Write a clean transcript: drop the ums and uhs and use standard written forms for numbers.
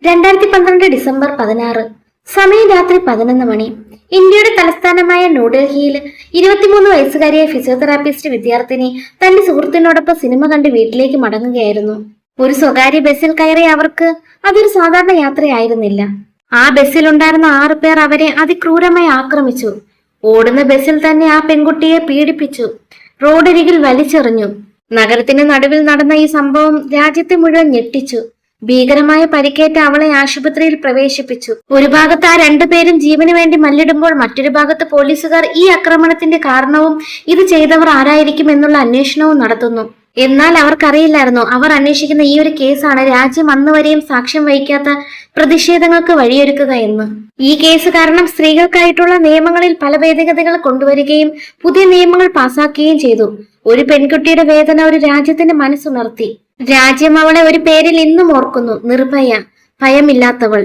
2012 December 16. സമയം രാത്രി 11 മണി. ഇന്ത്യയുടെ തലസ്ഥാനമായ ന്യൂഡൽഹിയിൽ 23 വയസ്സുകാരിയായ ഫിസിയോതെറാപ്പിസ്റ്റ് വിദ്യാർത്ഥിനി തന്റെ സുഹൃത്തിനോടൊപ്പം സിനിമ കണ്ട് വീട്ടിലേക്ക് മടങ്ങുകയായിരുന്നു. ഒരു സ്വകാര്യ ബസ്സിൽ കയറിയ അവർക്ക് അതൊരു സാധാരണ യാത്രയായിരുന്നില്ല. ആ ബസ്സിലുണ്ടായിരുന്ന 6 പേർ അവരെ അതിക്രൂരമായി ആക്രമിച്ചു. ഓടുന്ന ബസ്സിൽ തന്നെ ആ പെൺകുട്ടിയെ പീഡിപ്പിച്ചു, റോഡരികിൽ വലിച്ചെറിഞ്ഞു. നഗരത്തിന് നടുവിൽ നടന്ന ഈ സംഭവം രാജ്യത്തെ മുഴുവൻ ഞെട്ടിച്ചു. ഭീകരമായ പരിക്കേറ്റ അവളെ ആശുപത്രിയിൽ പ്രവേശിപ്പിച്ചു. ഒരു ഭാഗത്ത് ആ 2 പേരും ജീവന് വേണ്ടി മല്ലിടുമ്പോൾ മറ്റൊരു ഭാഗത്ത് പോലീസുകാർ ഈ ആക്രമണത്തിന്റെ കാരണവും ഇത് ചെയ്തവർ ആരായിരിക്കും എന്നുള്ള അന്വേഷണവും നടത്തുന്നു. എന്നാൽ അവർക്കറിയില്ലായിരുന്നു, അവർ അന്വേഷിക്കുന്ന ഈ ഒരു കേസാണ് രാജ്യം അന്നുവരെയും സാക്ഷ്യം വഹിക്കാത്ത പ്രതിഷേധങ്ങൾക്ക് വഴിയൊരുക്കുക എന്ന്. ഈ കേസ് കാരണം സ്ത്രീകൾക്കായിട്ടുള്ള നിയമങ്ങളിൽ പല ഭേദഗതികൾ കൊണ്ടുവരികയും പുതിയ നിയമങ്ങൾ പാസാക്കുകയും ചെയ്തു. ഒരു പെൺകുട്ടിയുടെ വേദന ഒരു രാജ്യത്തിന്റെ മനസ്സുണർത്തി. രാജ്യം അവളെ ഒരു പേരിൽ ഇന്നും ഓർക്കുന്നു: നിർഭയ, ഭയമില്ലാത്തവൾ.